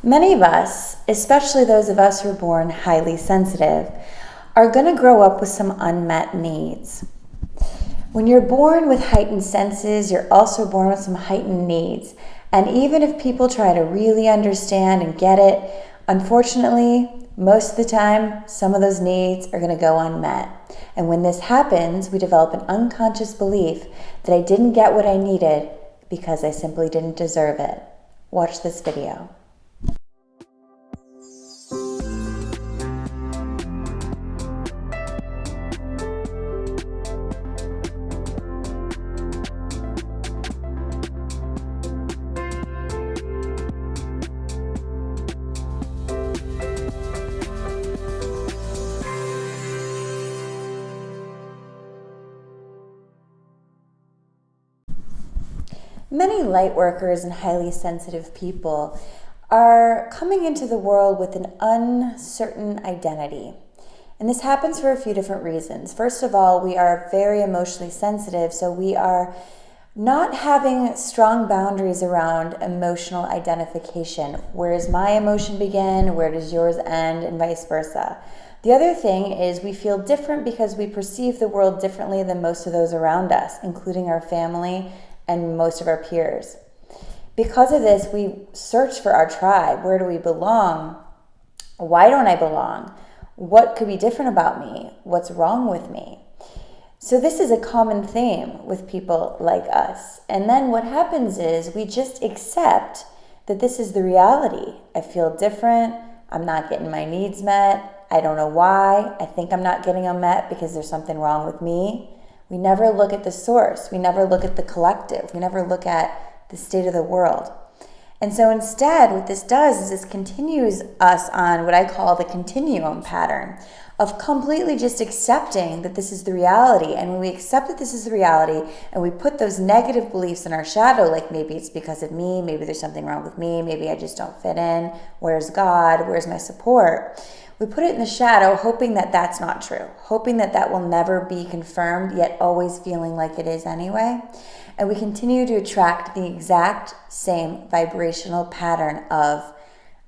Many of us, especially those of us who are born highly sensitive, are going to grow up with some unmet needs. When you're born with heightened senses, you're also born with some heightened needs. And even if people try to really understand and get it, unfortunately, most of the time, some of those needs are going to go unmet. And when this happens, we develop an unconscious belief that I didn't get what I needed because I simply didn't deserve it. Watch this video. Many light workers and highly sensitive people are coming into the world with an uncertain identity. And this happens for a few different reasons. First of all, we are very emotionally sensitive, so we are not having strong boundaries around emotional identification. Where does my emotion begin? Where does yours end? And vice versa. The other thing is we feel different because we perceive the world differently than most of those around us, including our family and most of our peers. Because of this, we search for our tribe. Where do we belong? Why don't I belong? What could be different about me? What's wrong with me? So this is a common theme with people like us. And then what happens is we just accept that this is the reality. I feel different. I'm not getting my needs met. I don't know why. I think I'm not getting them met because there's something wrong with me. We never look at the source. We never look at the collective. We never look at the state of the world. And so instead, what this does is this continues us on what I call the continuum pattern of completely just accepting that this is the reality. And when we accept that this is the reality and we put those negative beliefs in our shadow, like maybe it's because of me, maybe there's something wrong with me, maybe I just don't fit in, where's God, where's my support? We put it in the shadow, hoping that that's not true, hoping that that will never be confirmed, yet always feeling like it is anyway. And we continue to attract the exact same vibrational pattern of,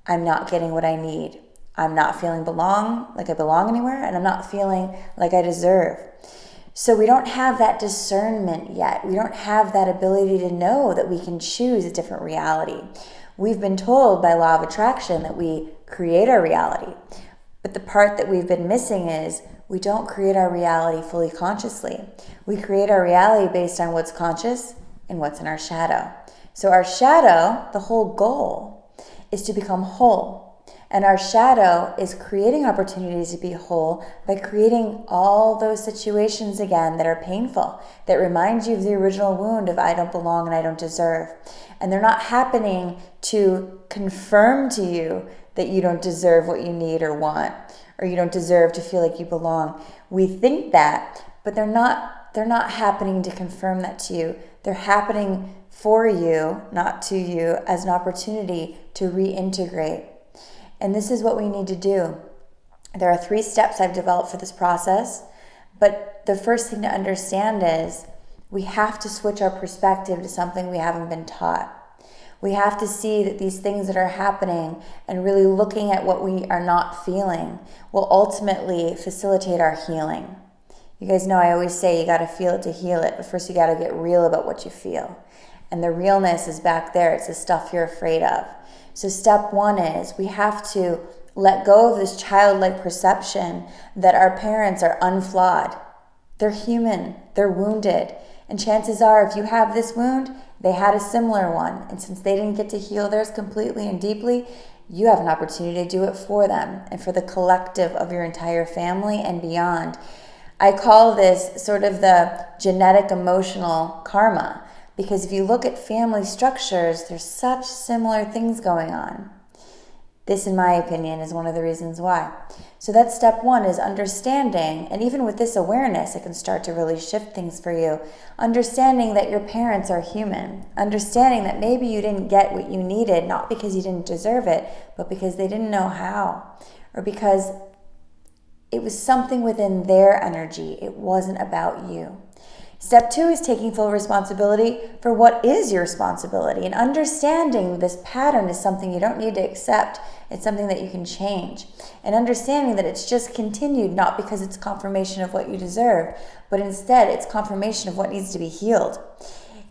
I'm not getting what I need. I'm not feeling like I belong anywhere, and I'm not feeling like I deserve. So we don't have that discernment yet. We don't have that ability to know that we can choose a different reality. We've been told by law of attraction that we create our reality. But the part that we've been missing is we don't create our reality fully consciously. We create our reality based on what's conscious and what's in our shadow. So our shadow, the whole goal, is to become whole. And our shadow is creating opportunities to be whole by creating all those situations again that are painful, that remind you of the original wound of I don't belong and I don't deserve. And they're not happening to confirm to you that you don't deserve what you need or want, or you don't deserve to feel like you belong. We think that, but they're not happening to confirm that to you. They're happening for you, not to you, as an opportunity to reintegrate. And this is what we need to do. There are 3 steps I've developed for this process, but the first thing to understand is we have to switch our perspective to something we haven't been taught. We have to see that these things that are happening and really looking at what we are not feeling will ultimately facilitate our healing. You guys know I always say you got to feel it to heal it, but first you got to get real about what you feel. And the realness is back there. It's the stuff you're afraid of. So step 1 is we have to let go of this childlike perception that our parents are unflawed. They're human. They're wounded. And chances are if you have this wound, they had a similar one. And since they didn't get to heal theirs completely and deeply, you have an opportunity to do it for them and for the collective of your entire family and beyond. I call this sort of the genetic emotional karma, because if you look at family structures, there's such similar things going on. This, in my opinion, is one of the reasons why. So that's step 1, is understanding, and even with this awareness, it can start to really shift things for you. Understanding that your parents are human. Understanding that maybe you didn't get what you needed, not because you didn't deserve it, but because they didn't know how, or because it was something within their energy. It wasn't about you. Step 2 is taking full responsibility for what is your responsibility and understanding this pattern is something you don't need to accept. It's something that you can change. And understanding that it's just continued, not because it's confirmation of what you deserve, but instead it's confirmation of what needs to be healed.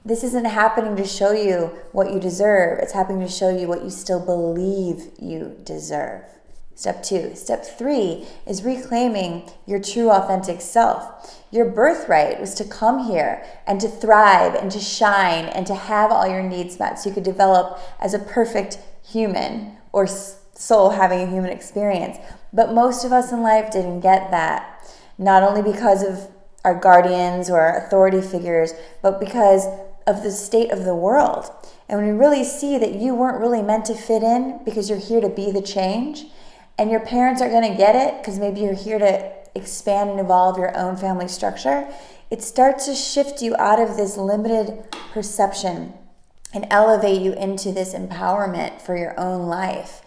This isn't happening to show you what you deserve. It's happening to show you what you still believe you deserve. Step 2. Step 3 is reclaiming your true authentic self. Your birthright was to come here and to thrive and to shine and to have all your needs met so you could develop as a perfect human or soul having a human experience. But most of us in life didn't get that, not only because of our guardians or our authority figures, but because of the state of the world. And when we really see that you weren't really meant to fit in because you're here to be the change, and your parents are going to get it because maybe you're here to expand and evolve your own family structure, it starts to shift you out of this limited perception and elevate you into this empowerment for your own life.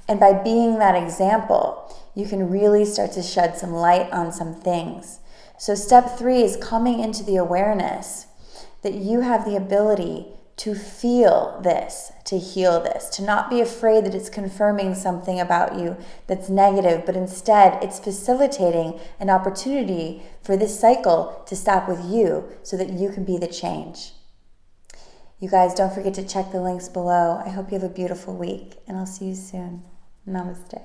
And by being that example, you can really start to shed some light on some things. So step 3 is coming into the awareness that you have the ability to feel this, to heal this, to not be afraid that it's confirming something about you that's negative, but instead it's facilitating an opportunity for this cycle to stop with you so that you can be the change. You guys, don't forget to check the links below. I hope you have a beautiful week, and I'll see you soon. Namaste.